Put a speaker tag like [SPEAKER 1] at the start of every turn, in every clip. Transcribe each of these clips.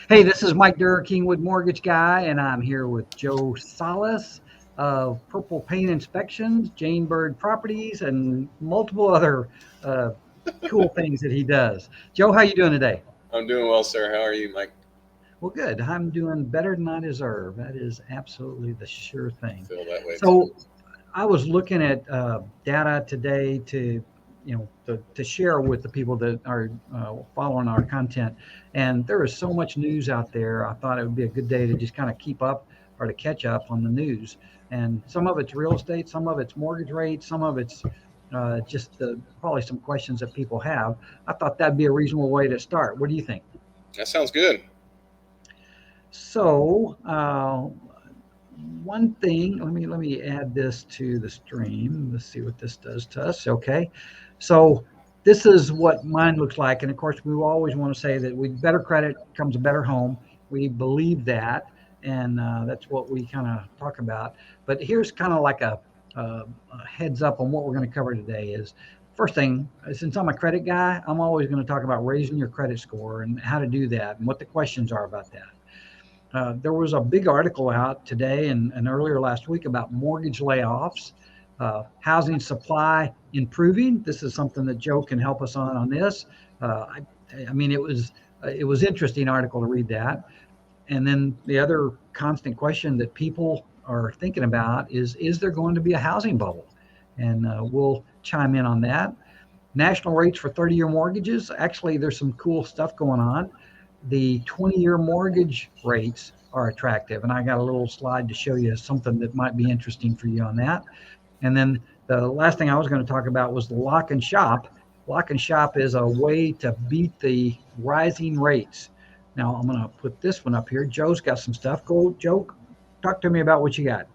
[SPEAKER 1] Hey, this is Mike Durr, Kingwood Mortgage Guy, and I'm here with Joe Salas of Purple Paint Inspections, Jane Bird Properties, and multiple other uh, cool things that he does. Joe, how you doing today?
[SPEAKER 2] I'm doing well, sir. How are you, Mike?
[SPEAKER 1] Well, good. I'm doing better than I deserve. That is absolutely the sure
[SPEAKER 2] I
[SPEAKER 1] thing.
[SPEAKER 2] feel that way too.
[SPEAKER 1] So, I was looking at data today to share with the people that are following our content, and there is so much news out there. I thought it would be a good day to just kind of keep up or to catch up on the news. And some of it's real estate, some of it's mortgage rates, some of it's probably some questions that people have. I thought that'd be a reasonable way to start. What do you think?
[SPEAKER 2] That sounds good.
[SPEAKER 1] So, one thing, let me add this to the stream. Let's see what this does to us. Okay. So this is what mine looks like. And of course, we always want to say that with better credit comes a better home. We believe that. And that's what we kind of talk about. But here's kind of like a heads up on what we're going to cover today is first thing, since I'm a credit guy, I'm always going to talk about raising your credit score and how to do that and what the questions are about that. There was a big article out today and earlier last week about mortgage layoffs, housing supply improving. This is something that Joe can help us on this. I mean, it was interesting article to read that. And then the other constant question that people are thinking about is there going to be a housing bubble? And we'll chime in on that. National rates for 30-year mortgages. Actually, there's some cool stuff going on. The 20-year mortgage rates are attractive, and I got a little slide to show you something that might be interesting for you on that. And then the last thing I was going to talk about was the lock and shop. Lock and shop is a way to beat the rising rates. Now I'm going to put this one up here. Joe's got some stuff. Go, Joe. Talk to me about what you got.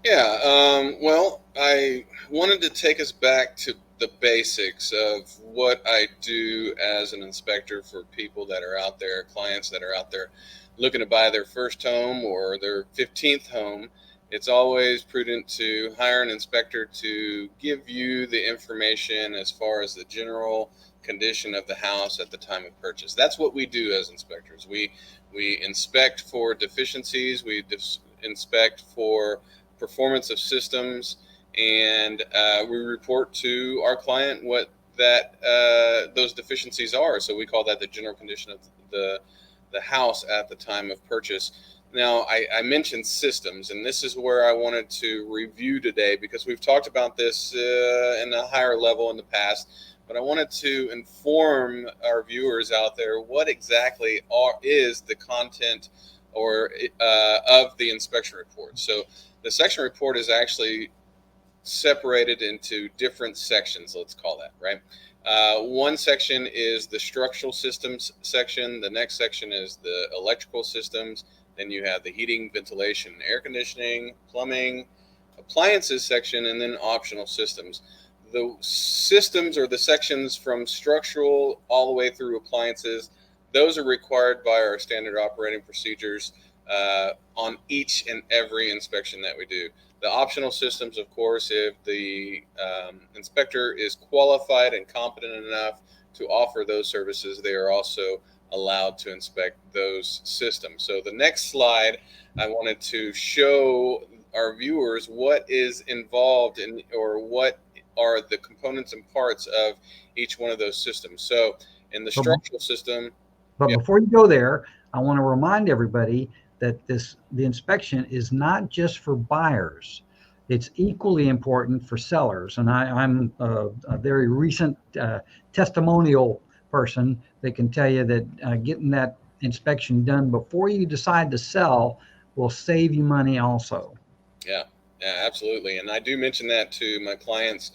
[SPEAKER 2] Yeah. Well, I wanted to take us back to the basics of what I do as an inspector for people that are out there, clients that are out there looking to buy their first home or their 15th home. It's always prudent to hire an inspector to give you the information as far as the general condition of the house at the time of purchase. That's what we do as inspectors. We inspect for deficiencies. Inspect for performance of systems, and we report to our client what that those deficiencies are. So we call that the general condition of the house at the time of purchase. Now, I mentioned systems, and this is where I wanted to review today because we've talked about this in a higher level in the past. But I wanted to inform our viewers out there what exactly is the content or of the inspection report. So the section report is actually separated into different sections, let's call that, right? One section is the structural systems section. The next section is the electrical systems. Then you have the heating, ventilation, air conditioning, plumbing, appliances section, and then optional systems. The systems or the sections from structural all the way through appliances, those are required by our standard operating procedures on each and every inspection that we do. The optional systems, of course, if the inspector is qualified and competent enough to offer those services, they are also allowed to inspect those systems. So the next slide, I wanted to show our viewers what is involved in or what are the components and parts of each one of those systems. So in the
[SPEAKER 1] But
[SPEAKER 2] structural system,
[SPEAKER 1] But
[SPEAKER 2] yeah,
[SPEAKER 1] before you go there, I want to remind everybody that the inspection is not just for buyers. It's equally important for sellers. And I'm a very recent testimonial person that can tell you that getting that inspection done before you decide to sell will save you money also.
[SPEAKER 2] yeah, yeah, absolutely. And I do mention that to my clients.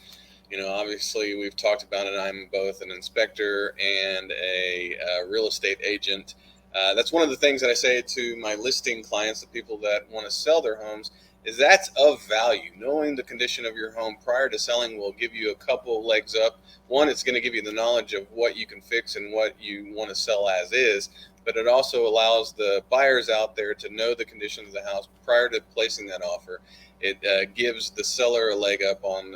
[SPEAKER 2] Obviously, we've talked about it. I'm both an inspector and a real estate agent. That's one of the things that I say to my listing clients, the people that want to sell their homes, is that's of value. Knowing the condition of your home prior to selling will give you a couple legs up. One, it's going to give you the knowledge of what you can fix and what you want to sell as is. but it also allows the buyers out there to know the condition of the house prior to placing that offer. It gives the seller a leg up on,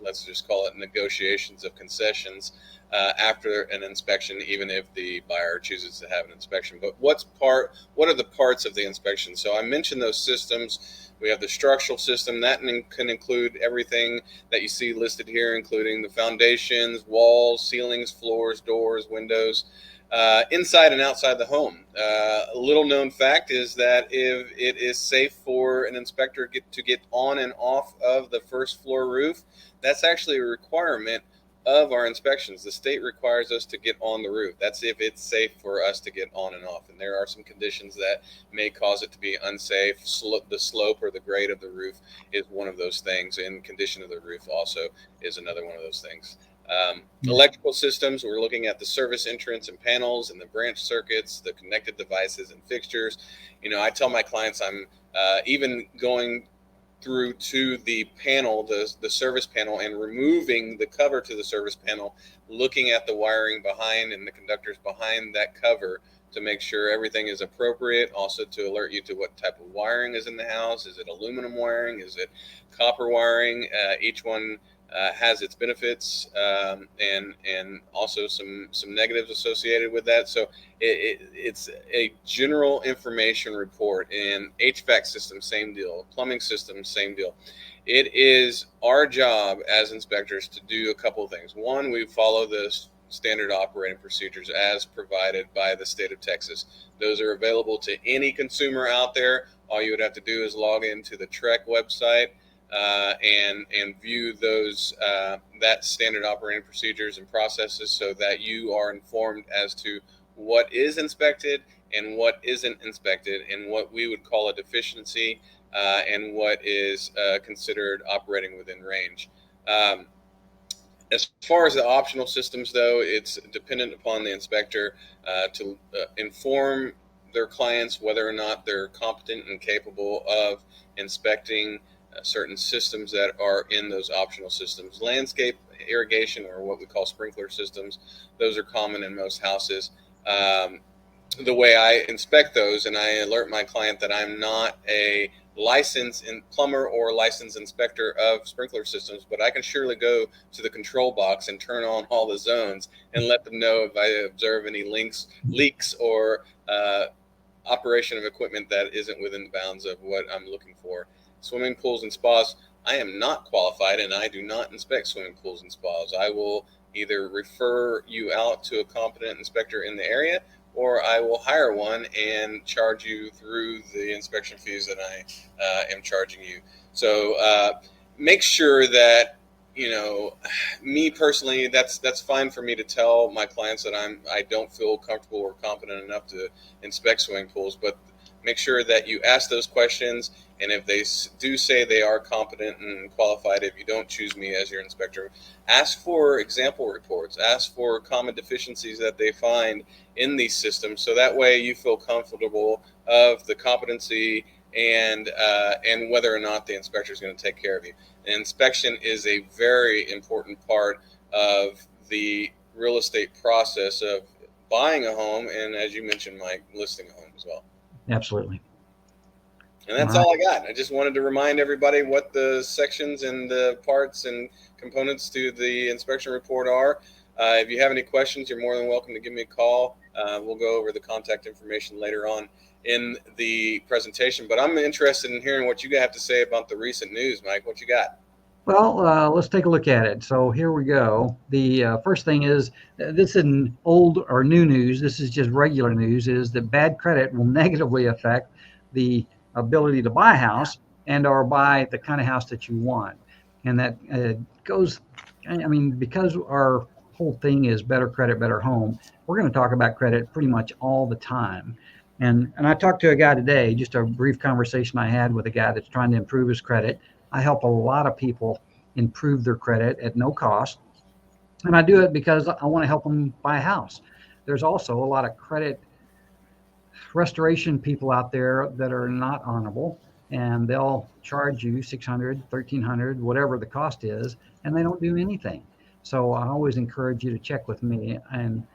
[SPEAKER 2] let's just call it negotiations of concessions after an inspection, even if the buyer chooses to have an inspection. But what are the parts of the inspection? So I mentioned those systems. We have the structural system that can include everything that you see listed here, including the foundations, walls, ceilings, floors, doors, windows, inside and outside the home. A little known fact is that if it is safe for an inspector to get on and off of the first floor roof, that's actually a requirement of our inspections. The state requires us to get on the roof. That's if it's safe for us to get on and off. And there are some conditions that may cause it to be unsafe. The slope or the grade of the roof is one of those things, and condition of the roof also is another one of those things. Electrical systems, we're looking at the service entrance and panels and the branch circuits, the connected devices and fixtures. I tell my clients I'm even going through to the panel, the service panel, and removing the cover to the service panel, looking at the wiring behind and the conductors behind that cover to make sure everything is appropriate, also to alert you to what type of wiring is in the house. Is it aluminum wiring? Is it copper wiring? Each one has its benefits and also some negatives associated with that. So it's a general information report. And HVAC system, same deal. Plumbing system, same deal. It is our job as inspectors to do a couple of things. One, we follow the standard operating procedures as provided by the state of Texas. Those are available to any consumer out there. All you would have to do is log into the TREC website and view those that standard operating procedures and processes, so that you are informed as to what is inspected and what isn't inspected, and what we would call a deficiency and what is considered operating within range. As far as the optional systems, though, it's dependent upon the inspector to inform their clients whether or not they're competent and capable of inspecting certain systems that are in those optional systems. Landscape irrigation, or what we call sprinkler systems, those are common in most houses. The way I inspect those, and I alert my client that I'm not a licensed plumber or licensed inspector of sprinkler systems, but I can surely go to the control box and turn on all the zones and let them know if I observe any leaks or operation of equipment that isn't within the bounds of what I'm looking for. Swimming pools and spas, I am not qualified, and I do not inspect swimming pools and spas. I will either refer you out to a competent inspector in the area, or I will hire one and charge you through the inspection fees that I am charging you. So make sure that, me personally, that's fine for me to tell my clients that I don't feel comfortable or competent enough to inspect swimming pools, but make sure that you ask those questions. And if they do say they are competent and qualified, if you don't choose me as your inspector, ask for example reports, ask for common deficiencies that they find in these systems, so that way you feel comfortable of the competency and whether or not the inspector is going to take care of you. An inspection is a very important part of the real estate process of buying a home, and as you mentioned, Mike, listing a home as well.
[SPEAKER 1] Absolutely.
[SPEAKER 2] And that's all I got. I just wanted to remind everybody what the sections and the parts and components to the inspection report are. If you have any questions, you're more than welcome to give me a call. We'll go over the contact information later on in the presentation. But I'm interested in hearing what you have to say about the recent news, Mike. What you got?
[SPEAKER 1] Well, let's take a look at it. So here we go. The first thing is, this isn't old or new news. This is just regular news, is that bad credit will negatively affect the ability to buy a house and or buy the kind of house that you want. And that goes, because our whole thing is better credit, better home, we're going to talk about credit pretty much all the time. And I talked to a guy today, just a brief conversation I had with a guy that's trying to improve his credit. I help a lot of people improve their credit at no cost. And I do it because I want to help them buy a house. There's also a lot of credit restoration people out there that are not honorable, and they'll charge you $600, $1,300, whatever the cost is, and they don't do anything. So I always encourage you to check with me. And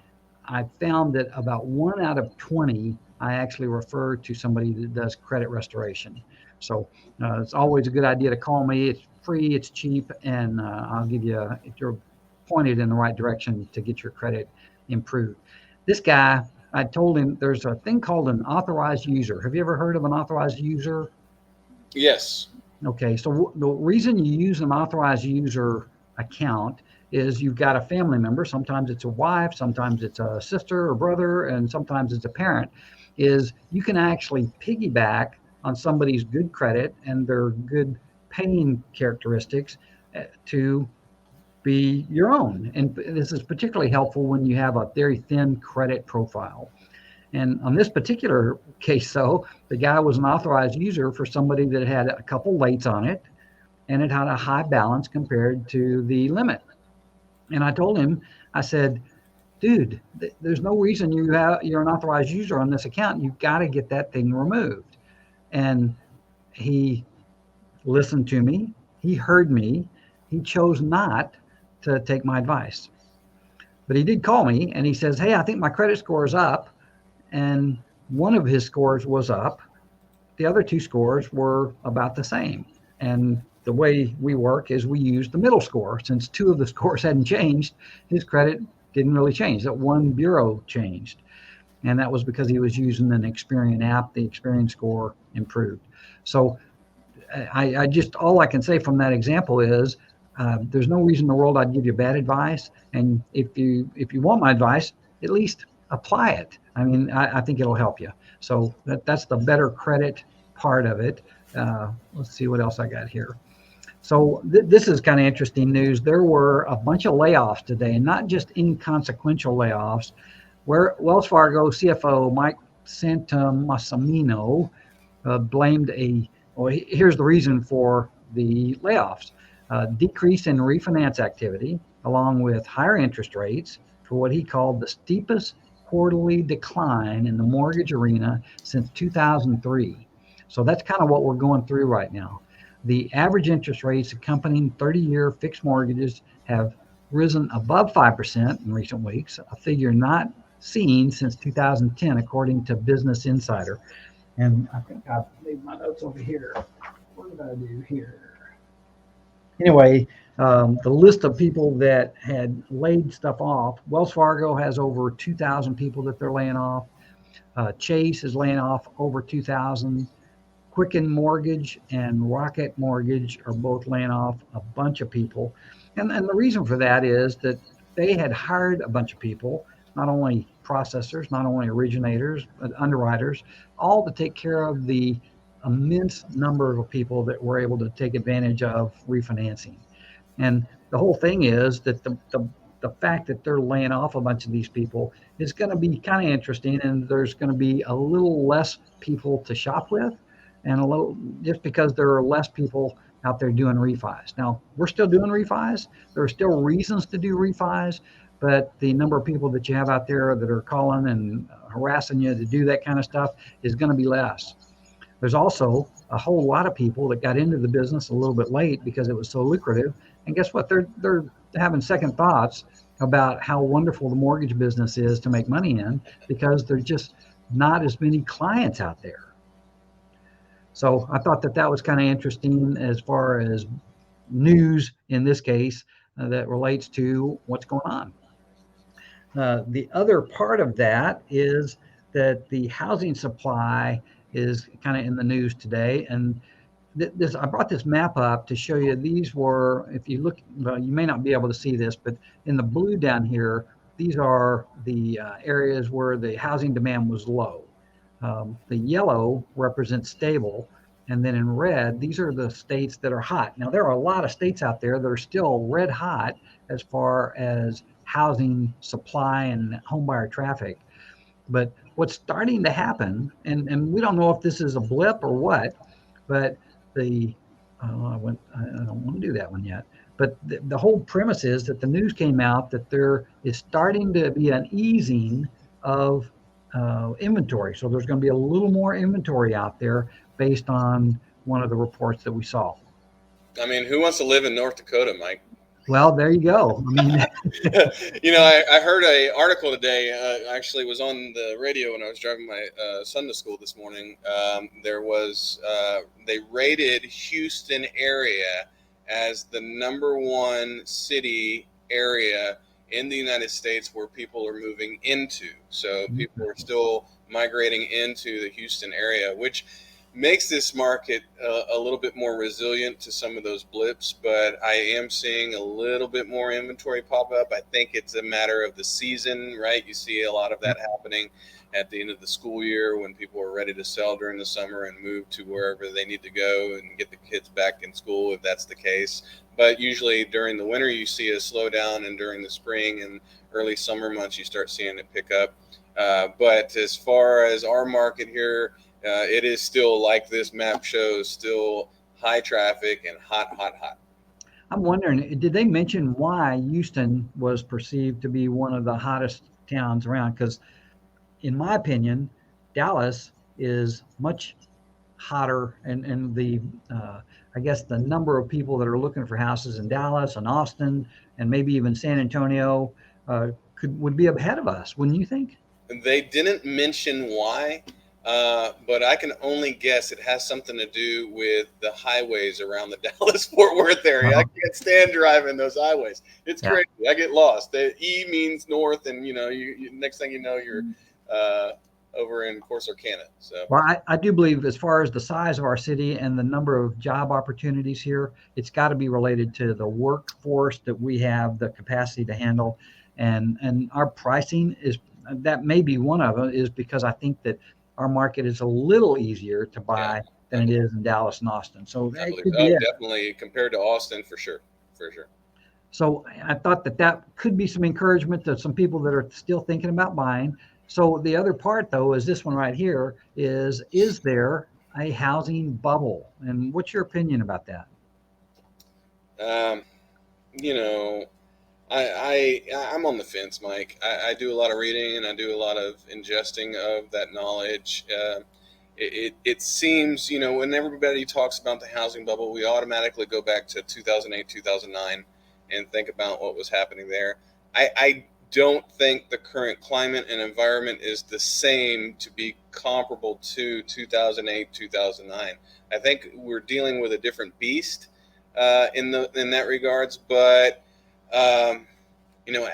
[SPEAKER 1] I found that about 1 out of 20, I actually refer to somebody that does credit restoration. So it's always a good idea to call me. It's free, it's cheap, and I'll give you, if you're pointed in the right direction, to get your credit improved. This guy, I told him there's a thing called an authorized user. Have you ever heard of an authorized user?
[SPEAKER 2] Yes.
[SPEAKER 1] Okay, so the reason you use an authorized user account is you've got a family member, sometimes it's a wife, sometimes it's a sister or brother, and sometimes it's a parent, is you can actually piggyback on somebody's good credit and their good paying characteristics to be your own. And this is particularly helpful when you have a very thin credit profile. And on this particular case, though, the guy was an authorized user for somebody that had a couple lates on it, and it had a high balance compared to the limit. And I told him, I said, dude, there's no reason you're an authorized user on this account. You've got to get that thing removed. And he listened to me. He heard me. He chose not to take my advice. But he did call me and he says, hey, I think my credit score is up. And one of his scores was up. The other two scores were about the same. And the way we work is we use the middle score. Since two of the scores hadn't changed, his credit didn't really change. That one bureau changed. And that was because he was using an Experian app. The Experian score improved. So I just, all I can say from that example is there's no reason in the world I'd give you bad advice. And if you want my advice, at least apply it. I mean, I think it'll help you. So that's the better credit part of it. Let's see what else I got here. So this is kind of interesting news. There were a bunch of layoffs today, and not just inconsequential layoffs, where Wells Fargo CFO Mike Santomassimo blamed here's the reason for the layoffs. Decrease in refinance activity, along with higher interest rates, for what he called the steepest quarterly decline in the mortgage arena since 2003. So that's kind of what we're going through right now. The average interest rates accompanying 30-year fixed mortgages have risen above 5% in recent weeks, a figure not seen since 2010, according to Business Insider. And I think I've made my notes over here. What did I do here? Anyway, the list of people that had laid stuff off, Wells Fargo has over 2,000 people that they're laying off. Chase is laying off over 2,000. Quicken Mortgage and Rocket Mortgage are both laying off a bunch of people. And the reason for that is that they had hired a bunch of people, not only processors, not only originators, but underwriters, all to take care of the immense number of people that were able to take advantage of refinancing. And the whole thing is that the fact that they're laying off a bunch of these people is going to be kind of interesting, and there's going to be a little less people to shop with, and a little, just because there are less people out there doing refis. Now, we're still doing refis. There are still reasons to do refis, but the number of people that you have out there that are calling and harassing you to do that kind of stuff is going to be less. There's also a whole lot of people that got into the business a little bit late because it was so lucrative. And guess what? They're having second thoughts about how wonderful the mortgage business is to make money in, because there's just not as many clients out there. So I thought that was kind of interesting as far as news in this case that relates to what's going on. The other part of that is that the housing supply is kind of in the news today. And I brought this map up to show you. These were, if you look, well, you may not be able to see this, but in the blue down here, these are the areas where the housing demand was low. The yellow represents stable. And then in red, these are the states that are hot. Now, there are a lot of states out there that are still red hot as far as housing supply and homebuyer traffic. But what's starting to happen, and we don't know if this is a blip or what, but I don't want to do that one yet. But the whole premise is that the news came out that there is starting to be an easing of inventory. So there's going to be a little more inventory out there based on one of the reports that we saw.
[SPEAKER 2] I mean, who wants to live in North Dakota, Mike?
[SPEAKER 1] Well, there you go. I mean,
[SPEAKER 2] I heard a article today. Actually, was on the radio when I was driving my son to school this morning. There was they rated Houston area as the number one city area in the United States where people are moving into. So people are still migrating into the Houston area, which makes this market a little bit more resilient to some of those blips, but I am seeing a little bit more inventory pop up. I think it's a matter of the season, right? You see a lot of that happening at the end of the school year when people are ready to sell during the summer and move to wherever they need to go and get the kids back in school, if that's the case. But usually during the winter, you see a slowdown, and during the spring and early summer months, you start seeing it pick up. But as far as our market here, it is still, like this map shows, still high traffic and hot, hot, hot.
[SPEAKER 1] I'm wondering, did they mention why Houston was perceived to be one of the hottest towns around? Because in my opinion, Dallas is much hotter, and the I guess the number of people that are looking for houses in Dallas and Austin and maybe even San Antonio would be ahead of us, wouldn't you think?
[SPEAKER 2] They didn't mention why. But I can only guess it has something to do with the highways around the Dallas-Fort Worth area. I can't stand driving those highways. It's crazy. I get lost. The E means north, and you next thing you know, you're over in Corsicana. So,
[SPEAKER 1] well, I do believe, as far as the size of our city and the number of job opportunities here, it's got to be related to the workforce that we have the capacity to handle, and our pricing that may be one of them, is because I think that our market is a little easier to buy than it is in Dallas and Austin. So
[SPEAKER 2] definitely compared to Austin, for sure.
[SPEAKER 1] So I thought that could be some encouragement to some people that are still thinking about buying. So the other part, though, is this one right here: is there a housing bubble? And what's your opinion about that?
[SPEAKER 2] I'm on the fence, Mike. I do a lot of reading and I do a lot of ingesting of that knowledge. It seems, when everybody talks about the housing bubble, we automatically go back to 2008, 2009 and think about what was happening there. I don't think the current climate and environment is the same to be comparable to 2008, 2009. I think we're dealing with a different beast in that regards, but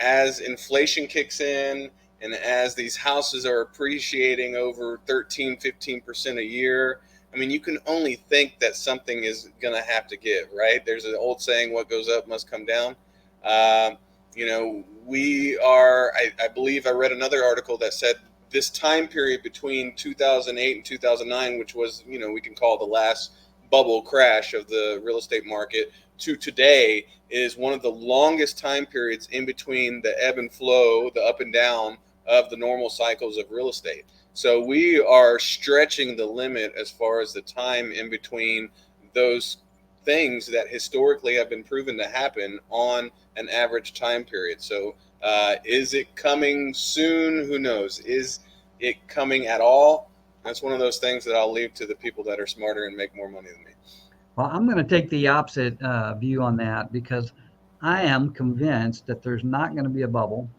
[SPEAKER 2] as inflation kicks in and as these houses are appreciating over 13, 15% a year, I mean, you can only think that something is going to have to give, right? There's an old saying, what goes up must come down. I believe I read another article that said this time period between 2008 and 2009, which was, we can call the last bubble crash of the real estate market, to today is one of the longest time periods in between the ebb and flow, the up and down of the normal cycles of real estate. So we are stretching the limit as far as the time in between those things that historically have been proven to happen on an average time period. So is it coming soon? Who knows? Is it coming at all? That's one of those things that I'll leave to the people that are smarter and make more money than me.
[SPEAKER 1] Well, I'm going to take the opposite view on that, because I am convinced that there's not going to be a bubble.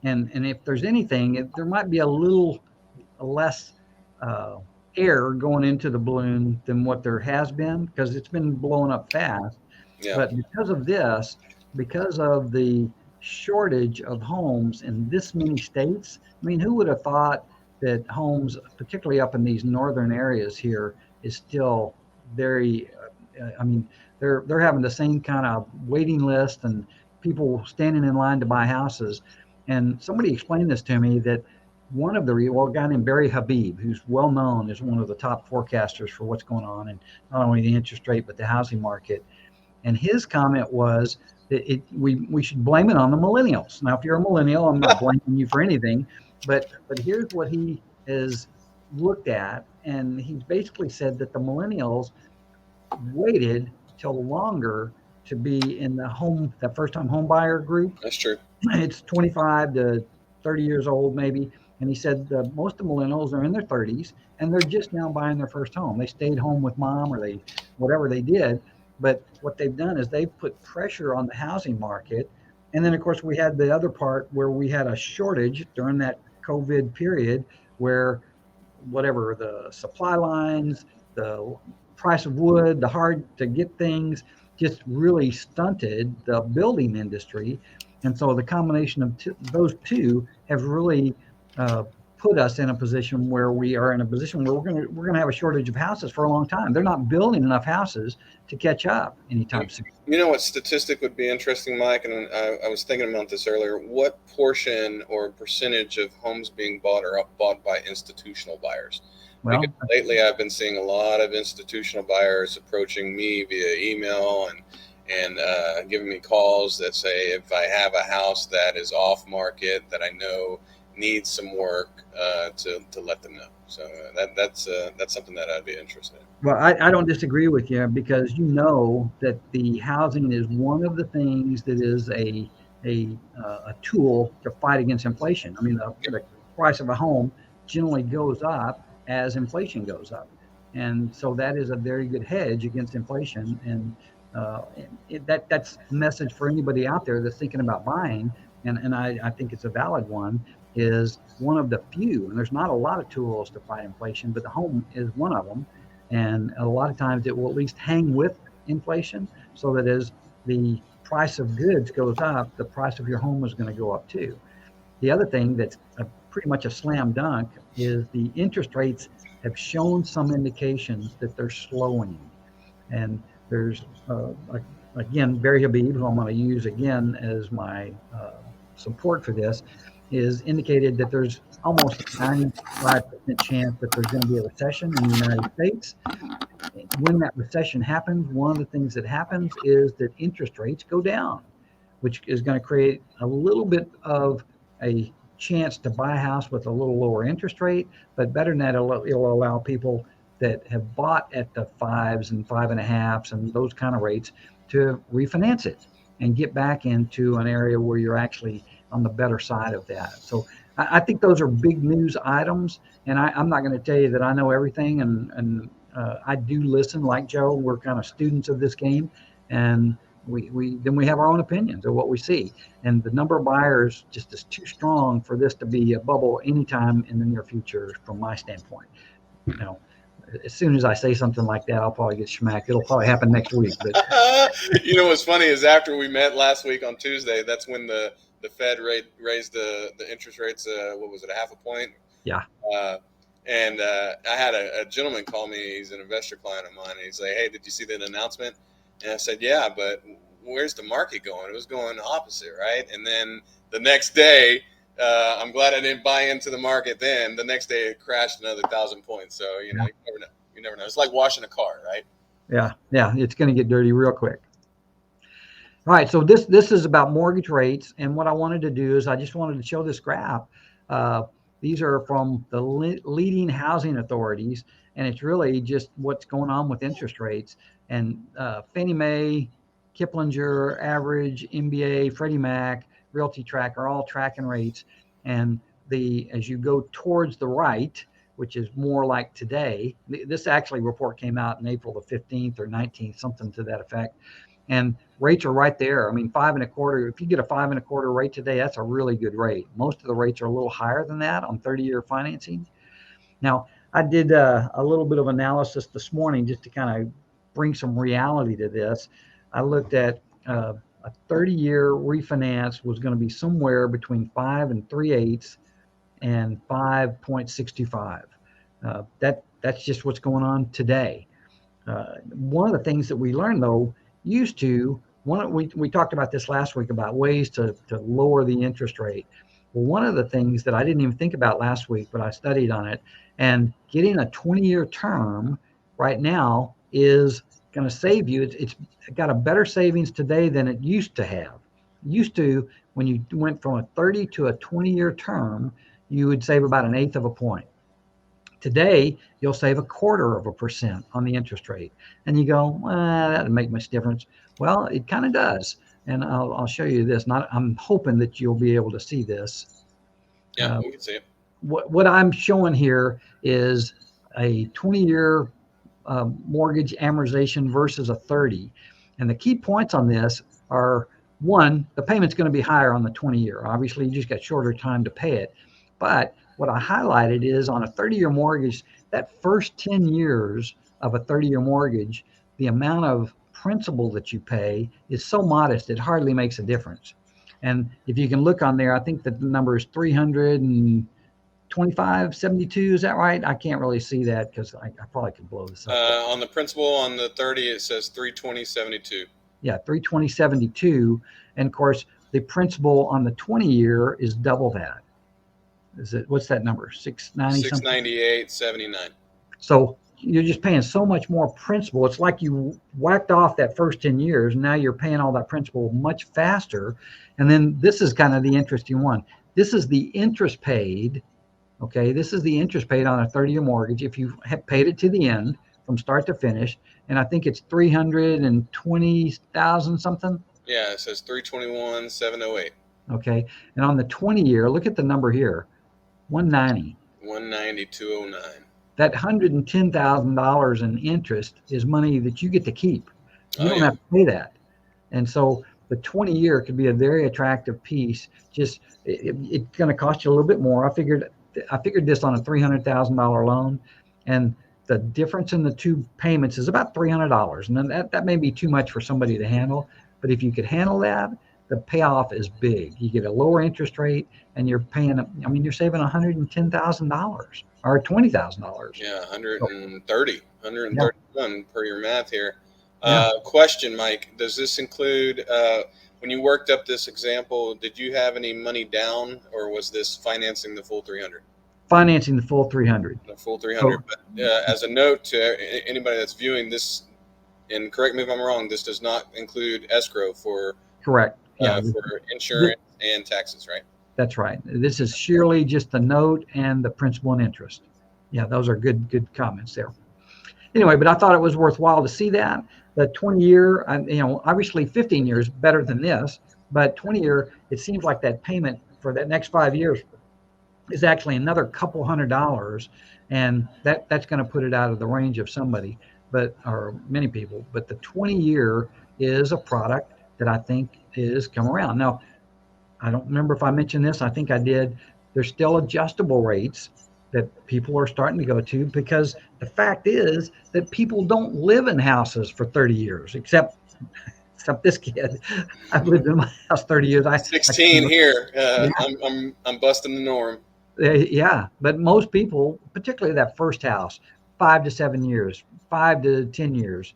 [SPEAKER 1] And if there's anything, there might be a little less air going into the balloon than what there has been, because it's been blowing up fast. Yeah. But because of the shortage of homes in this many states, I mean, who would have thought that homes, particularly up in these northern areas here, is still very they're having the same kind of waiting list and people standing in line to buy houses. And somebody explained this to me, that a guy named Barry Habib, who's well known as one of the top forecasters for what's going on in not only the interest rate but the housing market. And his comment was that we should blame it on the millennials. Now, if you're a millennial, I'm not blaming you for anything, but here's what he has looked at, and he's basically said that the millennials waited till longer to be in the first-time home buyer group.
[SPEAKER 2] That's true.
[SPEAKER 1] It's 25 to 30 years old, maybe. And he said most of the millennials are in their 30s, and they're just now buying their first home. They stayed home with mom, or whatever they did. But what they've done is they've put pressure on the housing market. And then, of course, we had the other part where we had a shortage during that COVID period where whatever the supply lines, the price of wood, the hard to get things just really stunted the building industry. And so the combination of those two have really put us in a position where we are in a position where we're gonna have a shortage of houses for a long time. They're not building enough houses to catch up anytime soon.
[SPEAKER 2] You know what statistic would be interesting, Mike? And I was thinking about this earlier. What portion or percentage of homes being bought are bought by institutional buyers?
[SPEAKER 1] Well,
[SPEAKER 2] Because lately I've been seeing a lot of institutional buyers approaching me via email and giving me calls that say if I have a house that is off market that I know needs some work, to let them know. So that's something that I'd be interested in.
[SPEAKER 1] well, I don't disagree with you because you know that the housing is one of the things that is a tool to fight against inflation. I mean, the price of a home generally goes up as inflation goes up, and so that is a very good hedge against inflation. And that's a message for anybody out there that's thinking about buying. And I think it's a valid one. Is one of the few, and there's not a lot of tools to fight inflation, but the home is one of them. And a lot of times it will at least hang with inflation, so that as the price of goods goes up, the price of your home is going to go up too. The other thing that's pretty much a slam dunk is the interest rates have shown some indications that they're slowing. And there's, again, Barry Habib, who I'm going to use again as my support for this, is indicated that there's almost a 95% chance that there's going to be a recession in the United States. When that recession happens, one of the things that happens is that interest rates go down, which is going to create a little bit of a chance to buy a house with a little lower interest rate. But better than that, it'll allow people that have bought at the 5s and 5.5s and those kind of rates to refinance it and get back into an area where you're actually on the better side of that. So I think those are big news items. And I'm not going to tell you that I know everything. And I do listen, like Joe. We're kind of students of this game, and we have our own opinions of what we see. And the number of buyers just is too strong for this to be a bubble anytime in the near future, from my standpoint. You know, as soon as I say something like that, I'll probably get smacked. It'll probably happen next week. But
[SPEAKER 2] You know what's funny is after we met last week on Tuesday, that's when the Fed raised the interest rates. What was it, a half a point?
[SPEAKER 1] Yeah.
[SPEAKER 2] And I had a gentleman call me. He's an investor client of mine. And he's like, "Hey, did you see that announcement?" And I said, "Yeah, but where's the market going? It was going opposite, right?" And then the next day, I'm glad I didn't buy into the market then. The next day, it crashed another 1,000 points. So, you know, you never know. It's like washing a car, right?
[SPEAKER 1] Yeah. It's going to get dirty real quick. All right. So this is about mortgage rates. And what I wanted to do is I just wanted to show this graph. These are from the leading housing authorities, and it's really just what's going on with interest rates. And Fannie Mae, Kiplinger, Average, MBA, Freddie Mac, Realty Track are all tracking rates. And as you go towards the right, which is more like today, this actually report came out in April the 15th or 19th, something to that effect. And rates are right there. I mean, 5.25. If you get a 5.25 rate today, that's a really good rate. Most of the rates are a little higher than that on 30-year financing. Now, I did a little bit of analysis this morning just to kind of bring some reality to this. I looked at a 30-year refinance was going to be somewhere between 5 3/8 and 5.65. That's just what's going on today. One of the things that we learned, though, we talked about this last week about ways to lower the interest rate. Well, one of the things that I didn't even think about last week, but I studied on it, and getting a 20-year term right now is going to save you. It's got a better savings today than it used to have. Used to, when you went from a 30 to a 20-year term, you would save about 1/8 of a point. Today, you'll save 1/4% on the interest rate. And you go, well, that doesn't make much difference. Well, it kind of does. And I'll show you this. I'm hoping that you'll be able to see this.
[SPEAKER 2] Yeah, we can see it.
[SPEAKER 1] What I'm showing here is a 20-year mortgage amortization versus a 30. And the key points on this are, one, the payment's going to be higher on the 20-year. Obviously, you just got shorter time to pay it. But what I highlighted is on a 30-year mortgage, that first 10 years of a 30-year mortgage, the amount of principal that you pay is so modest, it hardly makes a difference. And if you can look on there, I think that the number is 325.72. Is that right? I can't really see that because I probably could blow this up.
[SPEAKER 2] On the principal on the 30, it says 320.72.
[SPEAKER 1] Yeah, 320.72. And of course, the principal on the 20-year is double that. What's that number? 690 something?
[SPEAKER 2] 698.79.
[SPEAKER 1] So you're just paying so much more principal. It's like you whacked off that first 10 years. And now you're paying all that principal much faster. And then this is kind of the interesting one. This is the interest paid. Okay, this is the interest paid on a 30-year mortgage if you have paid it to the end from start to finish. And I think it's 320,000 something.
[SPEAKER 2] Yeah, it says 321,708.
[SPEAKER 1] Okay, and on the 20-year, look at the number here, 190.
[SPEAKER 2] 190,209.
[SPEAKER 1] That $110,000 in interest is money that you get to keep. You don't have to pay that. And so the 20-year could be a very attractive piece. Just it's going to cost you a little bit more. I figured this on a $300,000 loan, and the difference in the two payments is about $300. And then that may be too much for somebody to handle. But if you could handle that, the payoff is big. You get a lower interest rate, and you're paying. I mean, you're saving $110,000 or $20,000.
[SPEAKER 2] Yeah, 131 per your math here.
[SPEAKER 1] Yeah.
[SPEAKER 2] Question, Mike: does this include when you worked up this example? Did you have any money down, or was this financing the full 300?
[SPEAKER 1] Financing the full 300.
[SPEAKER 2] The full 300. But as a note to anybody that's viewing this, and correct me if I'm wrong, this does not include escrow for
[SPEAKER 1] correct. Yeah,
[SPEAKER 2] for insurance and taxes, right?
[SPEAKER 1] That's right. This is surely just the note and the principal and interest. Yeah, those are good comments there. Anyway, but I thought it was worthwhile to see that. The 20-year, obviously 15 years better than this, but 20-year, it seems like that payment for that next 5 years is actually another couple $100, and that's going to put it out of the range of somebody, or many people. But the 20-year is a product that I think is come around. Now, I don't remember if I mentioned this. I think I did. There's still adjustable rates that people are starting to go to, because the fact is that people don't live in houses for 30 years, except this kid. I've lived in my house 30 years.
[SPEAKER 2] 16 here. I'm busting the norm.
[SPEAKER 1] Yeah, but most people, particularly that first house, 5 to 7 years, 5 to 10 years,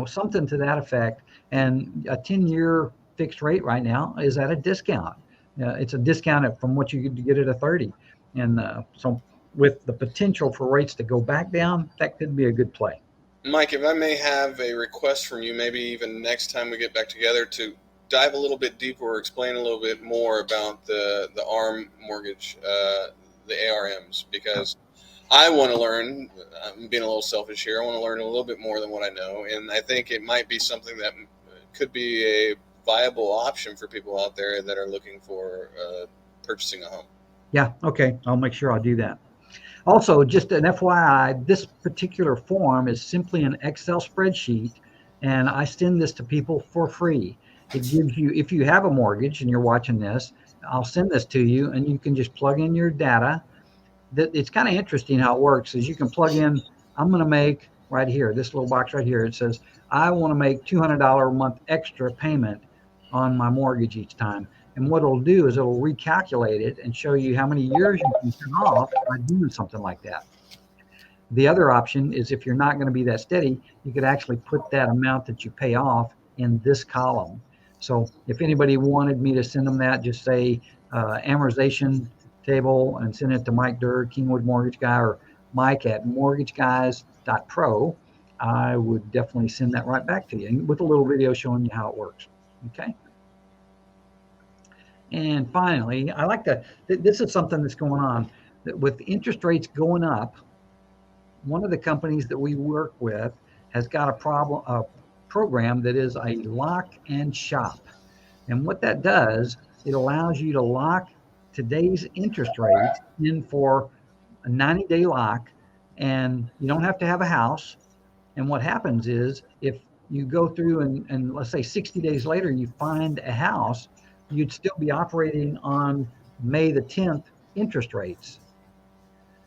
[SPEAKER 1] something to that effect. And a 10-year fixed rate right now is at a discount. It's a discount from what you could get at a 30. And so with the potential for rates to go back down, that could be a good play.
[SPEAKER 2] Mike, if I may have a request from you, maybe even next time we get back together, to dive a little bit deeper or explain a little bit more about the ARM mortgage, the ARMs, because I want to learn. I'm being a little selfish here. I want to learn a little bit more than what I know, and I think it might be something that could be a viable option for people out there that are looking for purchasing a home.
[SPEAKER 1] Yeah, okay. I'll make sure I'll do that. Also, just an FYI, this particular form is simply an Excel spreadsheet, and I send this to people for free. It gives you, if you have a mortgage and you're watching this, I'll send this to you, and you can just plug in your data. It's kind of interesting how it works. Is you can plug in, I'm going to make right here, this little box right here, it says, I want to make $200 a month extra payment on my mortgage each time. And what it'll do is it'll recalculate it and show you how many years you can turn off by doing something like that. The other option is, if you're not going to be that steady, you could actually put that amount that you pay off in this column. So if anybody wanted me to send them that, just say amortization table and send it to Mike Durr, Kingwood Mortgage Guy, or Mike at mortgageguys.pro. I would definitely send that right back to you with a little video showing you how it works. Okay. And finally, I like to, this is something that's going on, that with interest rates going up, one of the companies that we work with has got a program that is a lock and shop. And what that does, it allows you to lock today's interest rates in for a 90-day lock, and you don't have to have a house. And what happens is if you go through and let's say 60 days later, you find a house, you'd still be operating on May the 10th interest rates.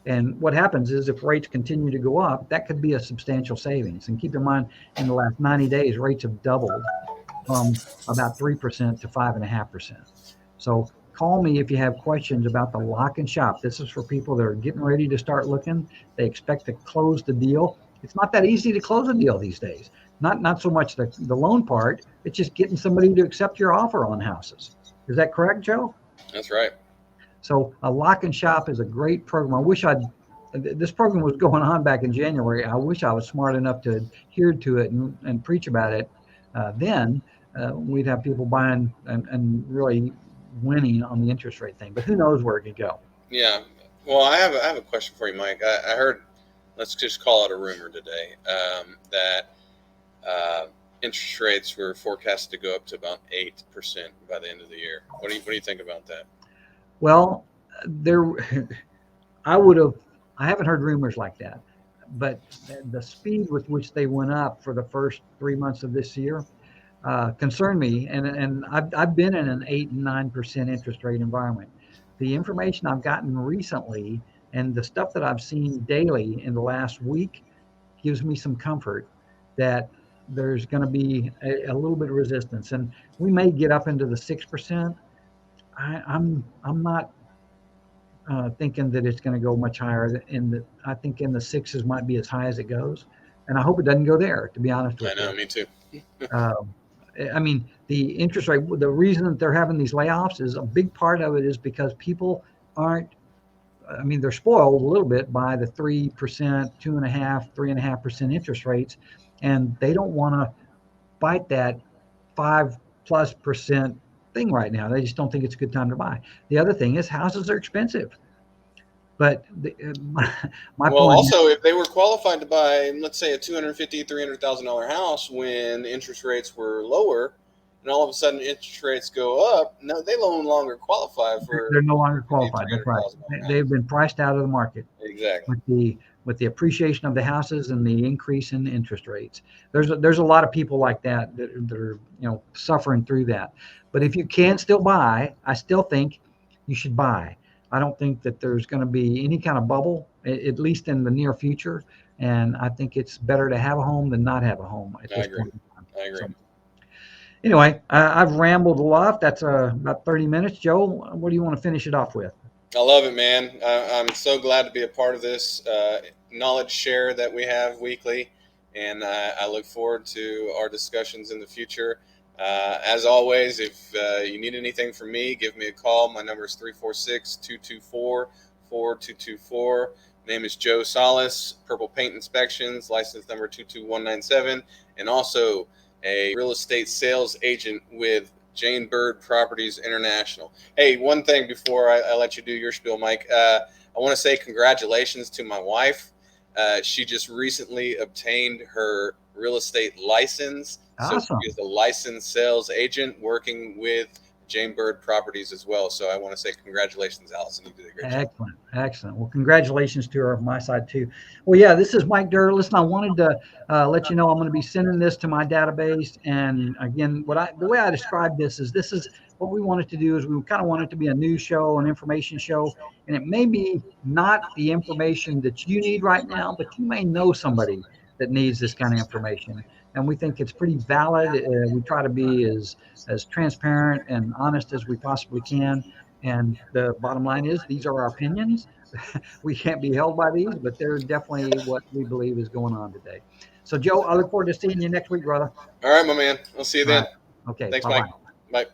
[SPEAKER 1] And what happens is if rates continue to go up, that could be a substantial savings. And keep in mind, in the last 90 days, rates have doubled from about 3% to 5.5%. So call me if you have questions about the lock and shop. This is for people that are getting ready to start looking. They expect to close the deal. It's not that easy to close a deal these days. Not so much the loan part. It's just getting somebody to accept your offer on houses. Is that correct, Joe?
[SPEAKER 2] That's right.
[SPEAKER 1] So a lock and shop is a great program. I wish this program was going on back in January. I wish I was smart enough to adhere to it and preach about it. Then we'd have people buying and really winning on the interest rate thing. But who knows where it could go?
[SPEAKER 2] Yeah. Well, I have a question for you, Mike. I heard, let's just call it a rumor today, that interest rates were forecasted to go up to about 8% by the end of the year. What do you think about that?
[SPEAKER 1] Well, I haven't heard rumors like that, but the speed with which they went up for the first 3 months of this year concerned me. And I've been in an 8 and 9% interest rate environment. The information I've gotten recently and the stuff that I've seen daily in the last week gives me some comfort that there's going to be a little bit of resistance, and we may get up into the 6%. I'm not thinking that it's going to go much higher. I think in the 6s might be as high as it goes, and I hope it doesn't go there. To be honest with you,
[SPEAKER 2] I know, me too.
[SPEAKER 1] I mean, the interest rate. The reason that they're having these layoffs is a big part of it is because people aren't. I mean, they're spoiled a little bit by the 3%, 2.5%, 3.5% interest rates, and they don't want to bite that 5+% thing right now. They just don't think it's a good time to buy. The other thing is houses are expensive. But my
[SPEAKER 2] well,
[SPEAKER 1] point
[SPEAKER 2] also, if they were qualified to buy, let's say, a $250,000, $300,000 house when interest rates were lower, and all of a sudden interest rates go up, no, they no longer qualify for.
[SPEAKER 1] They're no longer qualified. That's right. They've been priced out of the market.
[SPEAKER 2] Exactly.
[SPEAKER 1] With the appreciation of the houses and the increase in interest rates. There's a lot of people like that are suffering through that. But if you can still buy, I still think you should buy. I don't think that there's going to be any kind of bubble, at least in the near future. And I think it's better to have a home than not have a home at this point in time.
[SPEAKER 2] I agree.
[SPEAKER 1] So, anyway, I've rambled a lot. That's about 30 minutes. Joe, what do you want to finish it off with?
[SPEAKER 2] I love it, man. I'm so glad to be a part of this knowledge share that we have weekly, and I look forward to our discussions in the future. As always, if you need anything from me, give me a call. My number is 346-224-4224. Name is Joe Salas, Purple Paint Inspections, license number 22197, and also a real estate sales agent with Jane Bird Properties International. Hey, one thing before I let you do your spiel, Mike. I want to say congratulations to my wife. She just recently obtained her real estate license.
[SPEAKER 1] Awesome.
[SPEAKER 2] So she is a licensed sales agent working with Jane Bird Properties as well. So I want to say congratulations, Allison. You did a great job.
[SPEAKER 1] Excellent. Well, congratulations to her on my side too. Well, yeah, this is Mike Durr. Listen, I wanted to let you know I'm going to be sending this to my database. And again, the way I describe this is what we wanted to do is we kind of want it to be a news show, an information show. And it may be not the information that you need right now, but you may know somebody that needs this kind of information. And we think it's pretty valid. We try to be as transparent and honest as we possibly can. And the bottom line is these are our opinions. We can't be held by these, but they're definitely what we believe is going on today. So, Joe, I look forward to seeing you next week, brother.
[SPEAKER 2] All right, my man. I'll see you then.
[SPEAKER 1] Right. Okay.
[SPEAKER 2] Thanks,
[SPEAKER 1] bye-bye.
[SPEAKER 2] Mike. Bye.